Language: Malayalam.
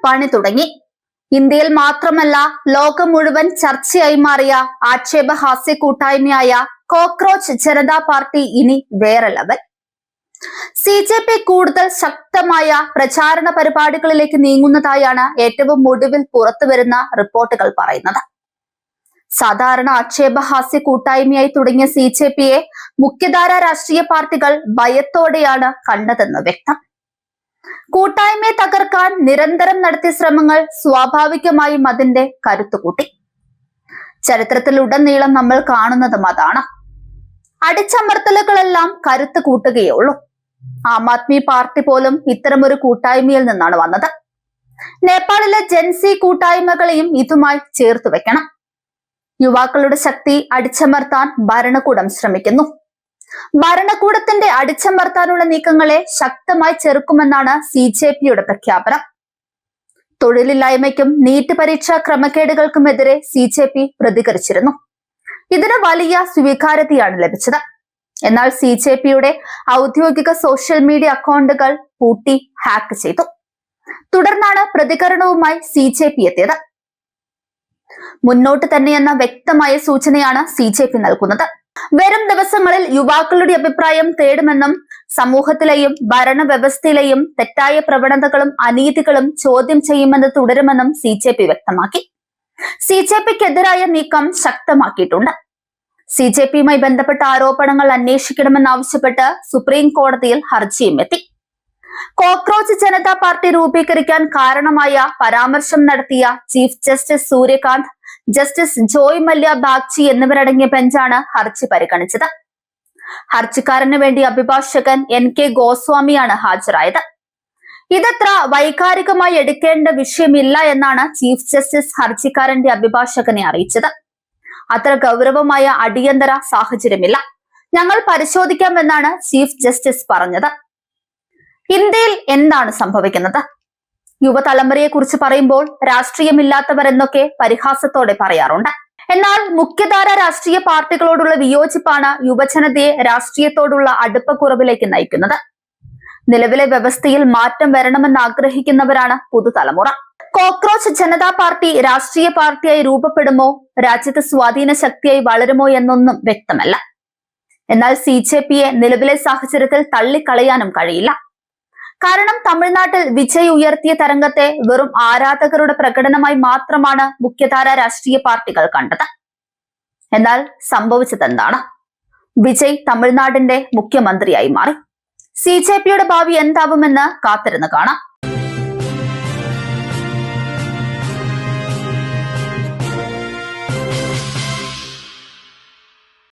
പണി തുടങ്ങി. ഇന്ത്യയിൽ മാത്രമല്ല ലോകം മുഴുവൻ ചർച്ചയായി മാറിയ ആക്ഷേപഹാസ്യ കൂട്ടായ്മയായ കോക്രോച്ച് ജനതാ പാർട്ടി ഇനി വേറെ ലെവൽ. CJP കൂടുതൽ ശക്തമായ പ്രചാരണ പരിപാടികളിലേക്ക് നീങ്ങുന്നതായാണ് ഏറ്റവും ഒടുവിൽ പുറത്തുവരുന്ന റിപ്പോർട്ടുകൾ പറയുന്നത്. സാധാരണ ആക്ഷേപഹാസ്യ കൂട്ടായ്മയായി തുടങ്ങിയ CJPയെ മുഖ്യധാര രാഷ്ട്രീയ പാർട്ടികൾ ഭയത്തോടെയാണ് കണ്ടതെന്ന് വ്യക്തം. കൂട്ടായ്മയെ തകർക്കാൻ നിരന്തരം നടത്തിയ ശ്രമങ്ങൾ സ്വാഭാവികമായും അതിന്റെ കരുത്തുകൂട്ടി. ചരിത്രത്തിലുടനീളം നമ്മൾ കാണുന്നതും അതാണ്. അടിച്ചമർത്തലുകളെല്ലാം കരുത്ത് കൂട്ടുകയുള്ളൂ. ആം ആദ്മി പാർട്ടി പോലും ഇത്തരമൊരു കൂട്ടായ്മയിൽ നിന്നാണ് വന്നത്. നേപ്പാളിലെ ജൻസി കൂട്ടായ്മകളെയും ഇതുമായി ചേർത്ത് വെക്കണം. യുവാക്കളുടെ ശക്തി അടിച്ചമർത്താൻ ഭരണകൂടം ശ്രമിക്കുന്നു. ഭരണകൂടത്തിന്റെ അടിച്ചമർത്താനുള്ള നീക്കങ്ങളെ ശക്തമായി ചെറുക്കുമെന്നാണ് CJPയുടെ പ്രഖ്യാപനം. തൊഴിലില്ലായ്മയ്ക്കും നീറ്റ് പരീക്ഷാ ക്രമക്കേടുകൾക്കുമെതിരെ CJP പ്രതികരിച്ചിരുന്നു. ഇതിന് വലിയ സ്വീകാര്യതയാണ് ലഭിച്ചത്. എന്നാൽ CJPയുടെ ഔദ്യോഗിക സോഷ്യൽ മീഡിയ അക്കൗണ്ടുകൾ പൂട്ടി ഹാക്ക് ചെയ്തു. തുടർന്നാണ് പ്രതികരണവുമായി CJP എത്തിയത്. മുന്നോട്ട് തന്നെയെന്ന വ്യക്തമായ സൂചനയാണ് CJP നൽകുന്നത്. വരും ദിവസങ്ങളിൽ യുവാക്കളുടെ അഭിപ്രായം തേടുമെന്നും സമൂഹത്തിലെയും ഭരണവ്യവസ്ഥയിലെയും തെറ്റായ പ്രവണതകളും അനീതികളും ചോദ്യം ചെയ്യുമെന്ന് തുടരുമെന്നും CJP വ്യക്തമാക്കി. CJPക്കെതിരായ നീക്കം ശക്തമാക്കിയിട്ടുണ്ട്. CJPയുമായി ബന്ധപ്പെട്ട ആരോപണങ്ങൾ അന്വേഷിക്കണമെന്നാവശ്യപ്പെട്ട് സുപ്രീം കോടതിയിൽ ഹർജിയും എത്തി. കോക്രോച്ച് ജനതാ പാർട്ടി രൂപീകരിക്കാൻ കാരണമായ പരാമർശം നടത്തിയ chief justice Surya Kant, justice Joymalya Bagchi എന്നിവരടങ്ങിയ ബെഞ്ചാണ് ഹർജി പരിഗണിച്ചത്. ഹർജിക്കാരന് വേണ്ടി അഭിഭാഷകൻ NK ഗോസ്വാമിയാണ് ഹാജരായത്. ഇതത്ര വൈകാരികമായി എടുക്കേണ്ട വിഷയമില്ല എന്നാണ് ചീഫ് ജസ്റ്റിസ് ഹർജിക്കാരന്റെ അഭിഭാഷകനെ അറിയിച്ചത്. അത്ര ഗൗരവമായ അടിയന്തര സാഹചര്യമില്ല, ഞങ്ങൾ പരിശോധിക്കാമെന്നാണ് ചീഫ് ജസ്റ്റിസ് പറഞ്ഞത്. ഇന്ത്യയിൽ എന്താണ് സംഭവിക്കുന്നത്? യുവതലമുറയെ കുറിച്ച് പറയുമ്പോൾ രാഷ്ട്രീയമില്ലാത്തവരെന്നൊക്കെ പരിഹാസത്തോടെ പറയാറുണ്ട്. എന്നാൽ മുഖ്യധാര രാഷ്ട്രീയ പാർട്ടികളോടുള്ള വിയോജിപ്പാണ് യുവജനതയെ രാഷ്ട്രീയത്തോടുള്ള അടുപ്പക്കുറവിലേക്ക് നയിക്കുന്നത്. നിലവിലെ വ്യവസ്ഥയിൽ മാറ്റം വരണമെന്ന് ആഗ്രഹിക്കുന്നവരാണ് പുതുതലമുറ. കോക്രോച്ച് ജനതാ പാർട്ടി രാഷ്ട്രീയ പാർട്ടിയായി രൂപപ്പെടുമോ, രാജ്യത്ത് സ്വാധീന ശക്തിയായി വളരുമോ എന്നൊന്നും വ്യക്തമല്ല. എന്നാൽ CJPയെ നിലവിലെ സാഹചര്യത്തിൽ തള്ളിക്കളയാനും കഴിയില്ല. കാരണം തമിഴ്നാട്ടിൽ വിജയ് ഉയർത്തിയ തരംഗത്തെ വെറും ആരാധകരുടെ പ്രകടനമായി മാത്രമാണ് മുഖ്യധാര രാഷ്ട്രീയ പാർട്ടികൾ കണ്ടത്. എന്നാൽ സംഭവിച്ചതെന്താണ്? വിജയ് തമിഴ്നാടിന്റെ മുഖ്യമന്ത്രിയായി മാറി. CJPയുടെ ഭാവി എന്താവുമെന്ന് കാത്തിരുന്ന് കാണാം.